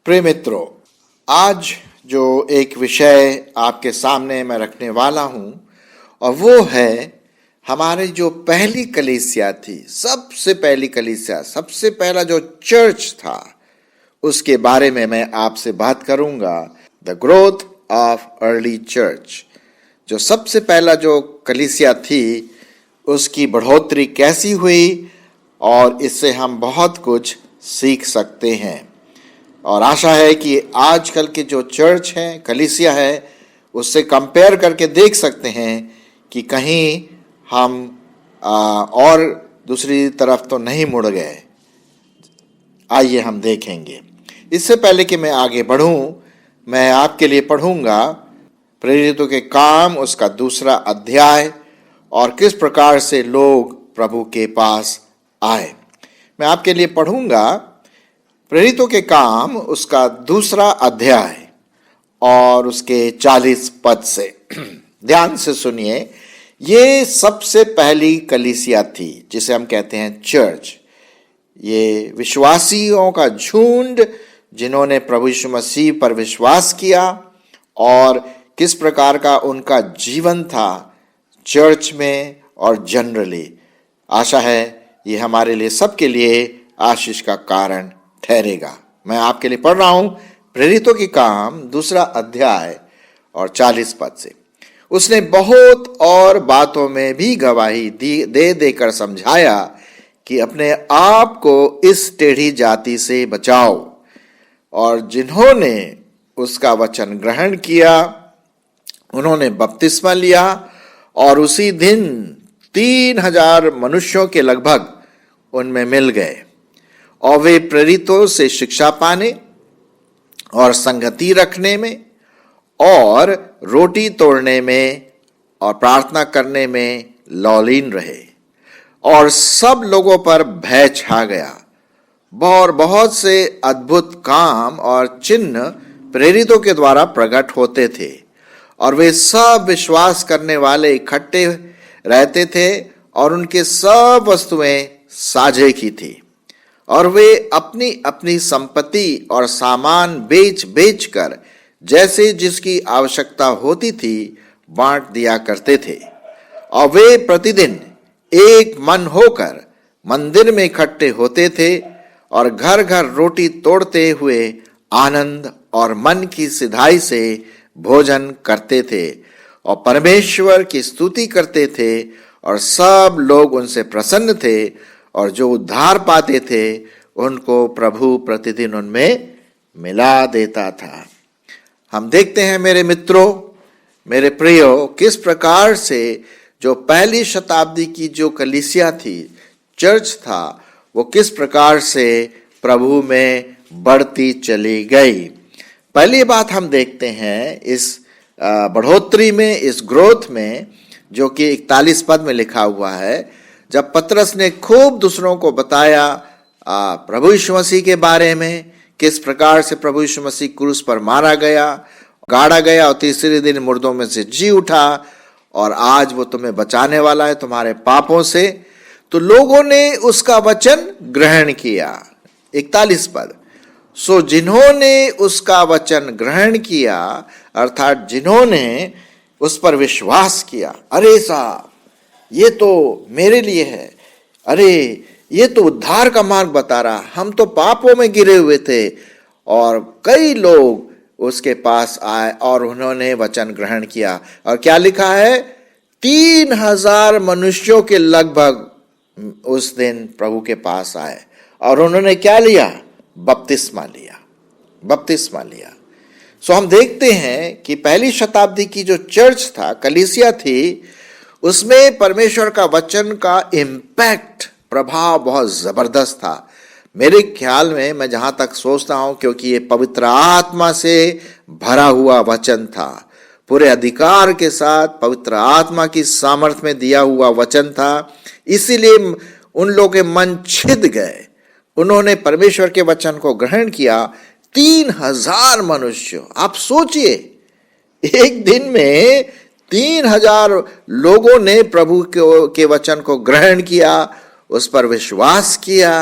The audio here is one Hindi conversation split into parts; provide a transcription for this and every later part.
प्रिय मित्रों, आज जो एक विषय आपके सामने मैं रखने वाला हूं और वो है हमारे जो पहली कलीसिया थी, सबसे पहली कलीसिया, सबसे पहला जो चर्च था, उसके बारे में मैं आपसे बात करूंगा। The growth of early church, जो सबसे पहला जो कलीसिया थी उसकी बढ़ोतरी कैसी हुई और इससे हम बहुत कुछ सीख सकते हैं। और आशा है कि आजकल के जो चर्च हैं, कलीसिया है, उससे कंपेयर करके देख सकते हैं कि कहीं हम और दूसरी तरफ तो नहीं मुड़ गए। आइए हम देखेंगे। इससे पहले कि मैं आगे बढ़ूं, मैं आपके लिए पढ़ूंगा प्रेरितों के काम, उसका 2 अध्याय और किस प्रकार से लोग प्रभु के पास आए। मैं आपके लिए पढ़ूंगा प्रेरितों के काम, उसका 2 अध्याय और उसके 40 पद से। ध्यान से सुनिए। ये सबसे पहली कलीसिया थी जिसे हम कहते हैं चर्च। ये विश्वासियों का झुंड जिन्होंने प्रभु यीशु मसीह पर विश्वास किया और किस प्रकार का उनका जीवन था चर्च में और जनरली। आशा है ये हमारे लिए, सबके लिए आशीष का कारण ठहरेगा। मैं आपके लिए पढ़ रहा हूं प्रेरितों के काम 2 अध्याय और 40 पद से। उसने बहुत और बातों में भी गवाही दे देकर समझाया कि अपने आप को इस टेढ़ी जाति से बचाओ। और जिन्होंने उसका वचन ग्रहण किया उन्होंने बपतिस्मा लिया और उसी दिन 3000 मनुष्यों के लगभग उनमें मिल गए। और वे प्रेरितों से शिक्षा पाने और संगति रखने में और रोटी तोड़ने में और प्रार्थना करने में लौलीन रहे। और सब लोगों पर भय छा गया और बहुत से अद्भुत काम और चिन्ह प्रेरितों के द्वारा प्रकट होते थे। और वे सब विश्वास करने वाले इकट्ठे रहते थे और उनके सब वस्तुएं साझे की थी। और वे अपनी अपनी संपत्ति और सामान बेच बेच कर जैसे जिसकी आवश्यकता होती थी बांट दिया करते थे। और वे प्रतिदिन एक मन होकर मंदिर में इकट्ठे होते थे और घर घर रोटी तोड़ते हुए आनंद और मन की सिधाई से भोजन करते थे और परमेश्वर की स्तुति करते थे। और सब लोग उनसे प्रसन्न थे और जो उद्धार पाते थे उनको प्रभु प्रतिदिन उनमें मिला देता था। हम देखते हैं मेरे मित्रों, मेरे प्रियो, किस प्रकार से जो पहली शताब्दी की जो कलीसिया थी, चर्च था, वो किस प्रकार से प्रभु में बढ़ती चली गई। पहली बात हम देखते हैं इस बढ़ोतरी में, इस ग्रोथ में, जो कि 41 पद में लिखा हुआ है। जब पतरस ने खूब दूसरों को बताया प्रभु यीशु मसीह के बारे में, किस प्रकार से प्रभु यीशु मसीह क्रूस पर मारा गया, गाड़ा गया और तीसरे दिन मुर्दों में से जी उठा और आज वो तुम्हें बचाने वाला है तुम्हारे पापों से, तो लोगों ने उसका वचन ग्रहण किया। 41 पद। सो जिन्होंने उसका वचन ग्रहण किया, अर्थात जिन्होंने उस पर विश्वास किया, अरे साहब ये तो मेरे लिए है, अरे ये तो उद्धार का मार्ग बता रहा, हम तो पापों में गिरे हुए थे। और कई लोग उसके पास आए और उन्होंने वचन ग्रहण किया। और क्या लिखा है? 3000 मनुष्यों के लगभग उस दिन प्रभु के पास आए और उन्होंने क्या लिया? बपतिस्मा लिया। बपतिस्मा लिया। सो हम देखते हैं कि पहली शताब्दी की जो चर्च था, कलीसिया थी, उसमें परमेश्वर का वचन का इम्पैक्ट, प्रभाव बहुत जबरदस्त था। मेरे ख्याल में, मैं जहां तक सोचता हूं, क्योंकि ये पवित्र आत्मा से भरा हुआ वचन था, पूरे अधिकार के साथ पवित्र आत्मा की सामर्थ्य में दिया हुआ वचन था, इसीलिए उन लोगों के मन छिद गए। उन्होंने परमेश्वर के वचन को ग्रहण किया। 3000 मनुष्य, आप सोचिए, एक दिन में 3000 लोगों ने प्रभु के वचन को ग्रहण किया, उस पर विश्वास किया,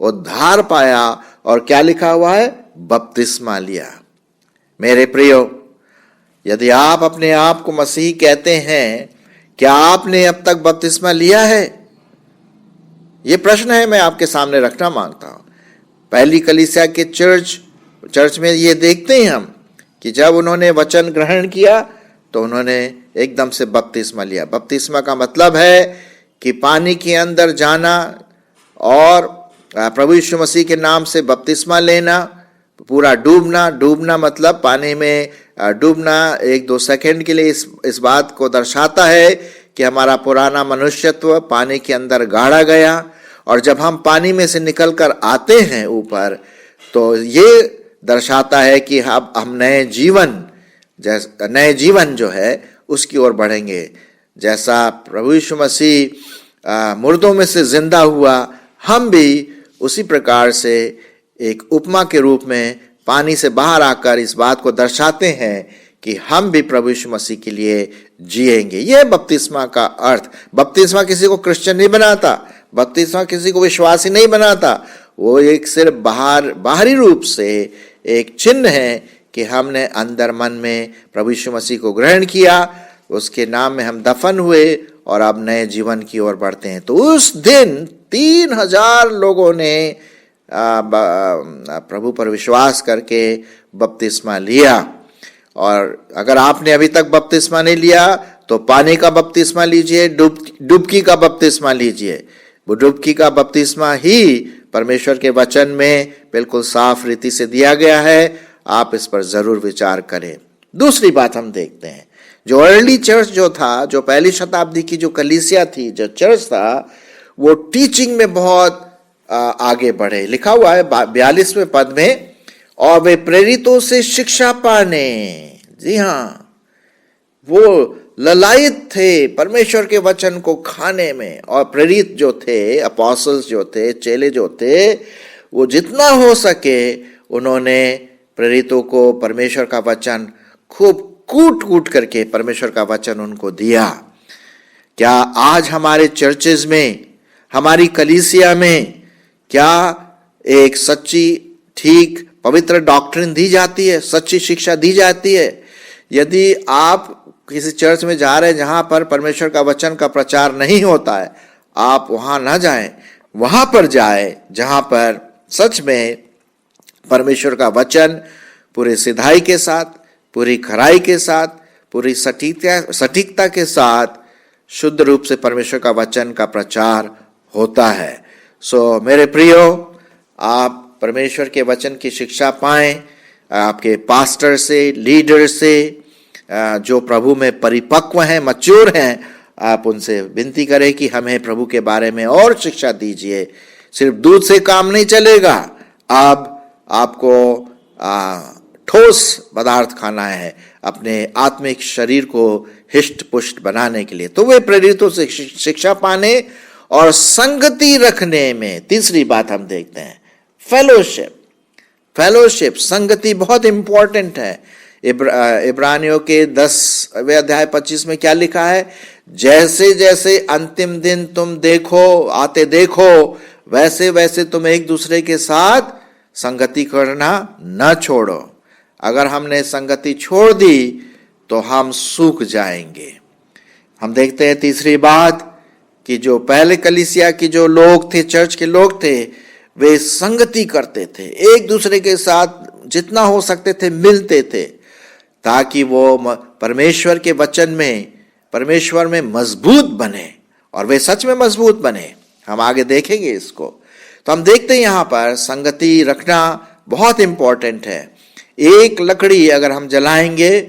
उद्धार पाया। और क्या लिखा हुआ है? बपतिस्मा लिया। मेरे प्रियो, यदि आप अपने आप को मसीही कहते हैं, क्या आपने अब तक बपतिस्मा लिया है? ये प्रश्न है, मैं आपके सामने रखना मांगता हूं। पहली कलीसिया के चर्च में ये देखते हैं हम कि जब उन्होंने वचन ग्रहण किया तो उन्होंने एकदम से बपतिस्मा लिया। बपतिस्मा का मतलब है कि पानी के अंदर जाना और प्रभु यीशु मसीह के नाम से बपतिस्मा लेना, पूरा डूबना मतलब पानी में डूबना 1-2 सेकंड के लिए इस बात को दर्शाता है कि हमारा पुराना मनुष्यत्व पानी के अंदर गाड़ा गया, और जब हम पानी में से निकलकर आते हैं ऊपर, तो ये दर्शाता है कि हम नए जीवन जो है उसकी ओर बढ़ेंगे। जैसा प्रभु यीशु मसीह मुर्दों में से जिंदा हुआ, हम भी उसी प्रकार से एक उपमा के रूप में पानी से बाहर आकर इस बात को दर्शाते हैं कि हम भी प्रभु यीशु मसीह के लिए जिएंगे। यह बपतिस्मा का अर्थ। बपतिस्मा किसी को क्रिश्चियन नहीं बनाता, बपतिस्मा किसी को विश्वासी नहीं बनाता। वो एक सिर्फ बाहरी रूप से एक चिन्ह है कि हमने अंदर मन में प्रभु यीशु मसीह को ग्रहण किया, उसके नाम में हम दफन हुए और अब नए जीवन की ओर बढ़ते हैं। तो उस दिन 3000 लोगों ने प्रभु पर विश्वास करके बपतिस्मा लिया। और अगर आपने अभी तक बपतिस्मा नहीं लिया तो पानी का बपतिस्मा लीजिए, डुबकी का बपतिस्मा लीजिए। वो डुबकी का बपतिस्मा ही परमेश्वर के वचन में बिल्कुल साफ रीति से दिया गया है। आप इस पर जरूर विचार करें। दूसरी बात हम देखते हैं, जो अर्ली चर्च जो था, जो पहली शताब्दी की जो कलीसिया थी, जो चर्च था, वो टीचिंग में बहुत आगे बढ़े। लिखा हुआ है 42वें पद में, और वे प्रेरितों से शिक्षा पाने, जी हाँ, वो ललायत थे परमेश्वर के वचन को खाने में। और प्रेरित जो थे, अपोस्टल्स जो थे, चेले जो थे, वो जितना हो सके उन्होंने प्रेरितों को परमेश्वर का वचन खूब कूट करके परमेश्वर का वचन उनको दिया। क्या आज हमारे चर्चेज में, हमारी कलीसिया में क्या एक सच्ची, ठीक, पवित्र डॉक्ट्रिन दी जाती है, सच्ची शिक्षा दी जाती है? यदि आप किसी चर्च में जा रहे हैं जहां पर परमेश्वर का वचन का प्रचार नहीं होता है, आप वहां ना जाएं, वहां पर जाएं जहां पर सच में परमेश्वर का वचन पूरी सिधाई के साथ, पूरी खराई के साथ, पूरी सटीकता के साथ शुद्ध रूप से परमेश्वर का वचन का प्रचार होता है। सो मेरे प्रियो, आप परमेश्वर के वचन की शिक्षा पाएं, आपके पास्टर से, लीडर से, जो प्रभु में परिपक्व हैं, मैच्योर हैं, आप उनसे विनती करें कि हमें प्रभु के बारे में और शिक्षा दीजिए। सिर्फ दूध से काम नहीं चलेगा, अब आपको ठोस पदार्थ खाना है अपने आत्मिक शरीर को हिष्ट पुष्ट बनाने के लिए। तो वे प्रेरितों से शिक्षा पाने और संगति रखने में। तीसरी बात हम देखते हैं, फेलोशिप, संगति बहुत इंपॉर्टेंट है। इब्रानियों के 10वें अध्याय 25 में क्या लिखा है? जैसे जैसे अंतिम दिन तुम आते देखो, वैसे वैसे तुम एक दूसरे के साथ संगति करना न छोड़ो। अगर हमने संगति छोड़ दी तो हम सूख जाएंगे। हम देखते हैं तीसरी बात कि जो पहले कलीसिया की जो लोग थे, चर्च के लोग थे, वे संगति करते थे, एक दूसरे के साथ जितना हो सकते थे मिलते थे, ताकि वो परमेश्वर के वचन में, परमेश्वर में मजबूत बने। और वे सच में मजबूत बने। हम आगे देखेंगे इसको। तो हम देखते हैं यहाँ पर संगति रखना बहुत इंपॉर्टेंट है। एक लकड़ी अगर हम जलाएंगे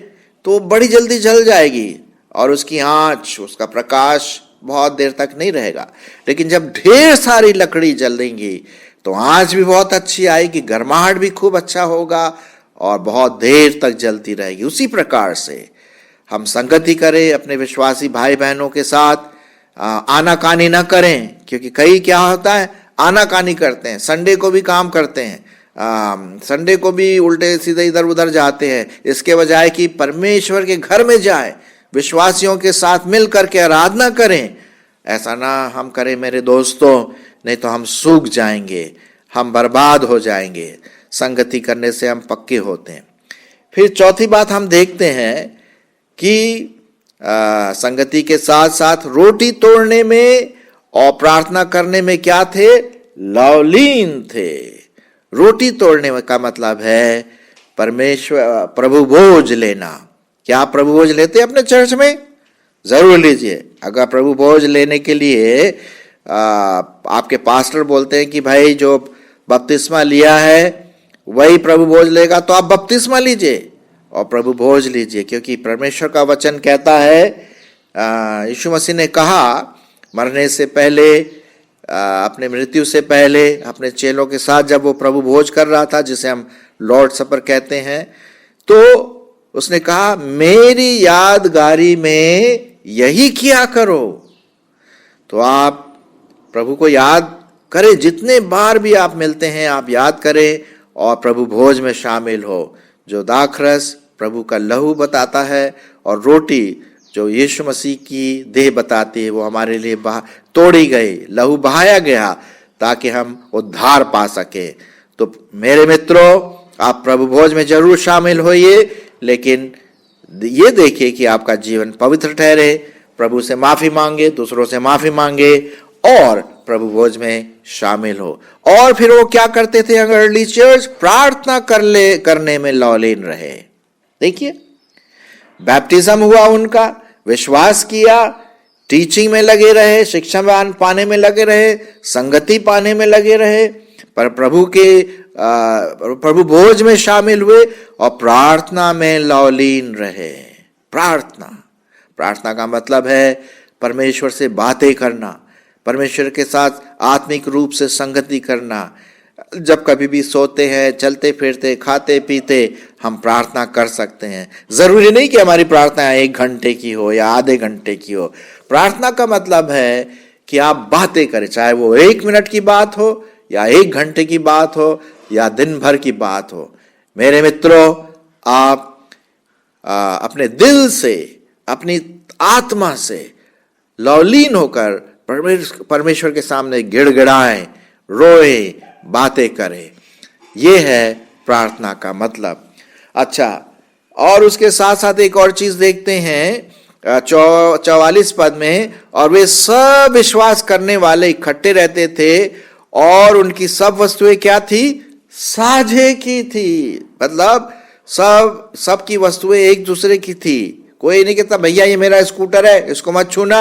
तो बड़ी जल्दी जल जाएगी और उसकी आंच, उसका प्रकाश बहुत देर तक नहीं रहेगा। लेकिन जब ढेर सारी लकड़ी जलेंगी तो आंच भी बहुत अच्छी आएगी, गर्माहट भी खूब अच्छा होगा और बहुत देर तक जलती रहेगी। उसी प्रकार से हम संगति करें अपने विश्वासी भाई बहनों के साथ, आनाकानी ना करें, क्योंकि कई क्या होता है, आनाकानी करते हैं, संडे को भी काम करते हैं, संडे को भी उल्टे सीधे इधर उधर जाते हैं, इसके बजाय कि परमेश्वर के घर में जाए, विश्वासियों के साथ मिल करके आराधना करें। ऐसा ना हम करें मेरे दोस्तों, नहीं तो हम सूख जाएंगे, हम बर्बाद हो जाएंगे। संगति करने से हम पक्के होते हैं। फिर चौथी बात हम देखते हैं कि संगति के साथ साथ रोटी तोड़ने में और प्रार्थना करने में क्या थे? लवलीन थे। रोटी तोड़ने का मतलब है परमेश्वर प्रभु भोज लेना। क्या आप प्रभु भोज लेते हैं अपने चर्च में? जरूर लीजिए। अगर प्रभु भोज लेने के लिए आपके पास्टर बोलते हैं कि भाई जो बपतिस्मा लिया है वही प्रभु भोज लेगा, तो आप बपतिस्मा लीजिए और प्रभु भोज लीजिए, क्योंकि परमेश्वर का वचन कहता है, यीशु मसीह ने कहा मरने से पहले, अपने मृत्यु से पहले अपने चेलों के साथ जब वो प्रभु भोज कर रहा था, जिसे हम लॉर्ड सपर कहते हैं, तो उसने कहा मेरी यादगारी में यही किया करो। तो आप प्रभु को याद करें, जितने बार भी आप मिलते हैं आप याद करें और प्रभु भोज में शामिल हो। जो दाखरस प्रभु का लहू बताता है और रोटी जो यीशु मसीह की देह बताती है, वो हमारे लिए तोड़ी गई, लहू बहाया गया ताकि हम उद्धार पा सके। तो मेरे मित्रों, आप प्रभु भोज में जरूर शामिल होइए, लेकिन ये देखिए कि आपका जीवन पवित्र ठहरे, प्रभु से माफी मांगे, दूसरों से माफी मांगे और प्रभु भोज में शामिल हो। और फिर वो क्या करते थे अर्ली चर्च? प्रार्थना करने में लवलीन रहे। देखिए, बैप्टिज्म हुआ उनका, विश्वास किया, टीचिंग में लगे रहे, शिक्षा पाने में लगे रहे, संगति पाने में लगे रहे, पर प्रभु भोज में शामिल हुए और प्रार्थना में लवलीन रहे। प्रार्थना का मतलब है परमेश्वर से बातें करना, परमेश्वर के साथ आत्मिक रूप से संगति करना। जब कभी भी सोते हैं, चलते फिरते, खाते पीते, हम प्रार्थना कर सकते हैं। जरूरी नहीं कि हमारी प्रार्थना 1 घंटे की हो या आधे घंटे की हो। प्रार्थना का मतलब है कि आप बातें करें, चाहे वो 1 मिनट की बात हो या 1 घंटे की बात हो या दिन भर की बात हो। मेरे मित्रों, आप अपने दिल से, अपनी आत्मा से लवलीन होकर परमेश्वर के सामने गिड़गिड़ाएं, रोए, बातें करें। यह है प्रार्थना का मतलब। अच्छा, और उसके साथ साथ एक और चीज देखते हैं 44 पद में, और वे सब विश्वास करने वाले इकट्ठे रहते थे और उनकी सब वस्तुएं क्या थी? साझे की थी। मतलब सबकी वस्तुएं एक दूसरे की थी। कोई नहीं कहता भैया ये मेरा स्कूटर है, इसको मत छूना।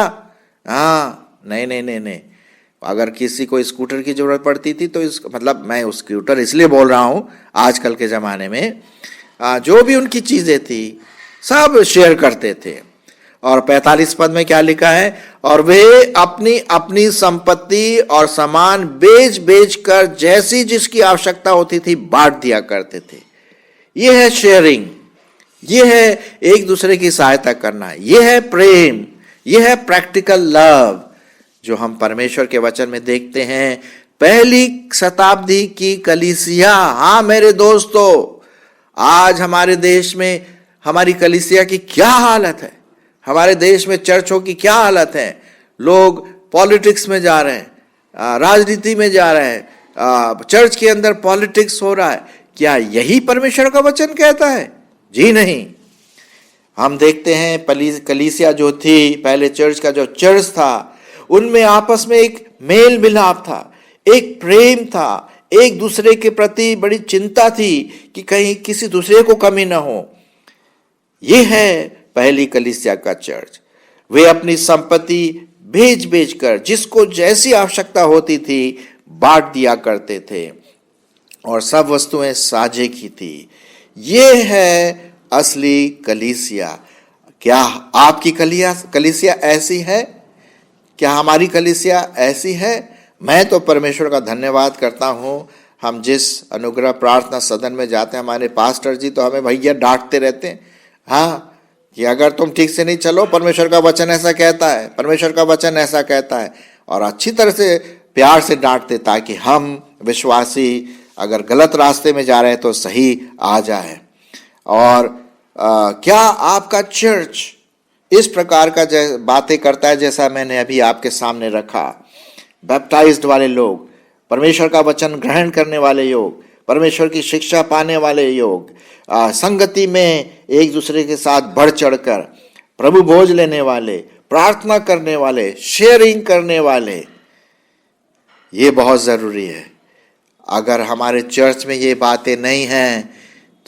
हाँ, नहीं। अगर किसी को स्कूटर की जरूरत पड़ती थी तो मतलब मैं उस स्कूटर इसलिए बोल रहा हूं, आजकल के जमाने में जो भी उनकी चीजें थी सब शेयर करते थे। और 45 पद में क्या लिखा है? और वे अपनी अपनी संपत्ति और सामान बेच कर जैसी जिसकी आवश्यकता होती थी बांट दिया करते थे। यह है शेयरिंग, यह है एक दूसरे की सहायता करना, यह है प्रेम, यह है प्रैक्टिकल लव जो हम परमेश्वर के वचन में देखते हैं। पहली शताब्दी की कलीसिया, हाँ मेरे दोस्तों, आज हमारे देश में हमारी कलीसिया की क्या हालत है, हमारे देश में चर्चों की क्या हालत है। लोग पॉलिटिक्स में जा रहे हैं, राजनीति में जा रहे हैं, चर्च के अंदर पॉलिटिक्स हो रहा है। क्या यही परमेश्वर का वचन कहता है? जी नहीं। हम देखते हैं कलीसिया जो थी, पहले चर्च का जो चर्च था, उनमें आपस में एक मेल मिलाप था, एक प्रेम था, एक दूसरे के प्रति बड़ी चिंता थी कि कहीं किसी दूसरे को कमी ना हो। यह है पहली कलीसिया का चर्च। वे अपनी संपत्ति बेच कर जिसको जैसी आवश्यकता होती थी बांट दिया करते थे और सब वस्तुएं साझे की थी। यह है असली कलीसिया। क्या आपकी कलीसिया ऐसी है? क्या हमारी कलीसिया ऐसी है? मैं तो परमेश्वर का धन्यवाद करता हूं। हम जिस अनुग्रह प्रार्थना सदन में जाते हैं, हमारे पास्टर जी तो हमें भैया डांटते रहते हैं, हाँ, कि अगर तुम ठीक से नहीं चलो, परमेश्वर का वचन ऐसा कहता है, परमेश्वर का वचन ऐसा कहता है, और अच्छी तरह से प्यार से डांटते ताकि हम विश्वासी अगर गलत रास्ते में जा रहे हैं तो सही आ जाए। और क्या आपका चर्च इस प्रकार का बातें करता है जैसा मैंने अभी आपके सामने रखा? बैप्टाइज्ड वाले लोग, परमेश्वर का वचन ग्रहण करने वाले लोग, परमेश्वर की शिक्षा पाने वाले लोग, संगति में एक दूसरे के साथ बढ़ चढ़कर प्रभु भोज लेने वाले, प्रार्थना करने वाले, शेयरिंग करने वाले, ये बहुत ज़रूरी है। अगर हमारे चर्च में ये बातें नहीं हैं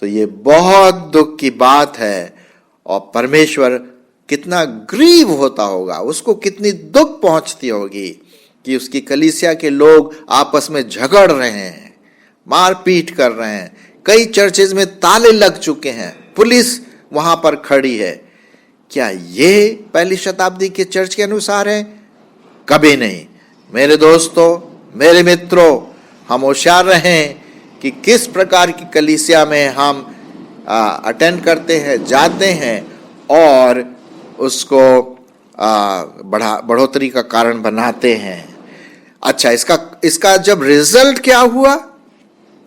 तो ये बहुत दुख की बात है, और परमेश्वर कितना ग्रीव होता होगा, उसको कितनी दुख पहुंचती होगी कि उसकी कलीसिया के लोग आपस में झगड़ रहे हैं, मारपीट कर रहे हैं। कई चर्चेज में ताले लग चुके हैं, पुलिस वहां पर खड़ी है। क्या ये पहली शताब्दी के चर्च के अनुसार है? कभी नहीं। मेरे दोस्तों, मेरे मित्रों, हम होशियार रहें कि किस प्रकार की कलीसिया में हम अटेंड करते हैं, जाते हैं और उसको बढ़ोतरी का कारण बनाते हैं। अच्छा, इसका जब रिजल्ट क्या हुआ,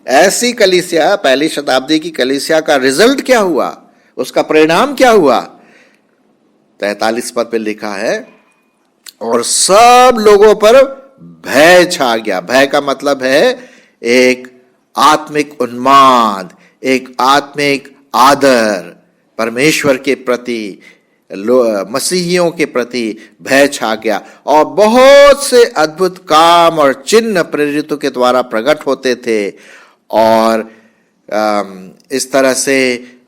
ऐसी कलीसिया, पहली शताब्दी की कलीसिया का रिजल्ट क्या हुआ, उसका परिणाम क्या हुआ? 43 पद पे लिखा है, और सब लोगों पर भय छा गया। भय का मतलब है एक आत्मिक उन्माद, एक आत्मिक आदर, परमेश्वर के प्रति, मसीहियों के प्रति भय छा गया, और बहुत से अद्भुत काम और चिन्ह प्रेरितों के द्वारा प्रकट होते थे। और इस तरह से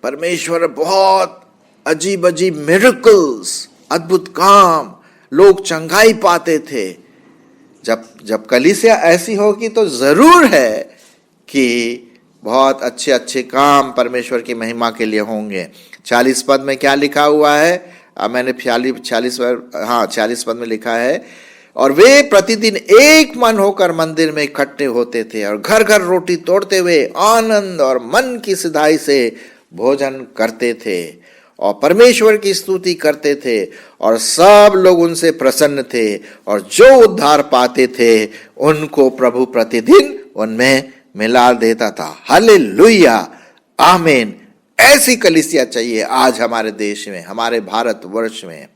परमेश्वर बहुत अजीब अजीब मिरेकल्स, अद्भुत काम, लोग चंगाई पाते थे। जब कलीसिया ऐसी होगी तो जरूर है कि बहुत अच्छे अच्छे काम परमेश्वर की महिमा के लिए होंगे। 40 पद में क्या लिखा हुआ है? मैंने 46 पद में लिखा है, और वे प्रतिदिन एक मन होकर मंदिर में इकट्ठे होते थे और घर घर रोटी तोड़ते हुए आनंद और मन की सिधाई से भोजन करते थे और परमेश्वर की स्तुति करते थे, और सब लोग उनसे प्रसन्न थे, और जो उद्धार पाते थे उनको प्रभु प्रतिदिन उनमें मिला देता था। हालेलुया, आमीन। ऐसी कलीसिया चाहिए आज हमारे देश में, हमारे भारतवर्ष में।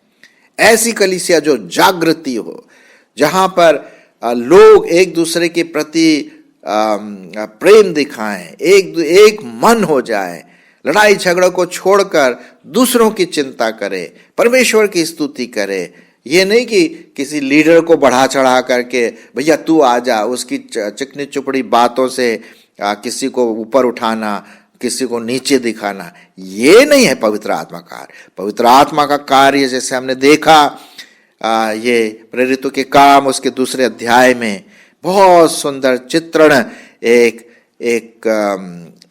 ऐसी कलीसिया जो जागृति हो, जहां पर लोग एक दूसरे के प्रति प्रेम दिखाएं, एक मन हो जाए, लड़ाई झगड़ों को छोड़कर दूसरों की चिंता करे, परमेश्वर की स्तुति करे। ये नहीं कि किसी लीडर को बढ़ा चढ़ा करके भैया तू आ जा, उसकी चिकनी चुपड़ी बातों से किसी को ऊपर उठाना, किसी को नीचे दिखाना। ये नहीं है पवित्र आत्मा का कार्य। पवित्र आत्मा का कार्य जैसे हमने देखा ये प्रेरितों के काम उसके दूसरे अध्याय में बहुत सुंदर चित्रण,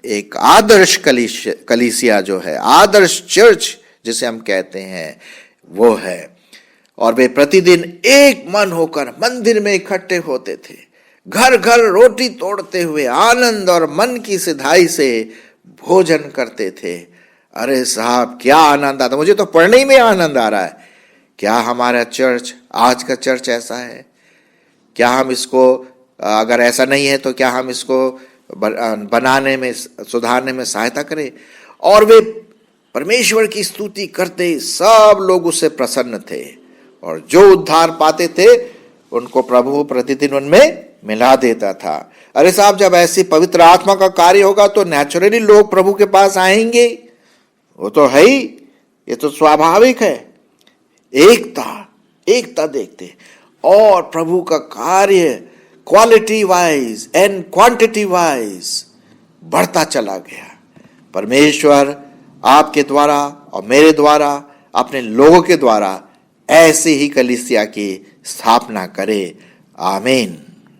एक आदर्श कलीसिया जो है, आदर्श चर्च जिसे हम कहते हैं, वो है। और वे प्रतिदिन एक मन होकर मंदिर में इकट्ठे होते थे, घर घर रोटी तोड़ते हुए आनंद और मन की सिधाई से भोजन करते थे। अरे साहब, क्या आनंद आता, मुझे तो पढ़ने ही में आनंद आ रहा है। क्या हमारा चर्च, आज का चर्च ऐसा है? क्या हम इसको, अगर ऐसा नहीं है तो क्या हम इसको बनाने में, सुधारने में सहायता करें? और वे परमेश्वर की स्तुति करते, सब लोग उससे प्रसन्न थे, और जो उद्धार पाते थे उनको प्रभु प्रतिदिन उनमें मिला देता था। अरे साहब, जब ऐसी पवित्र आत्मा का कार्य होगा तो नेचुरली लोग प्रभु के पास आएंगे, वो तो है ही, ये तो स्वाभाविक है। एकता देखते, और प्रभु का कार्य quality wise and quantity wise बढ़ता चला गया। परमेश्वर आपके द्वारा और मेरे द्वारा, अपने लोगों के द्वारा ऐसे ही कलीसिया की स्थापना करे। आमीन।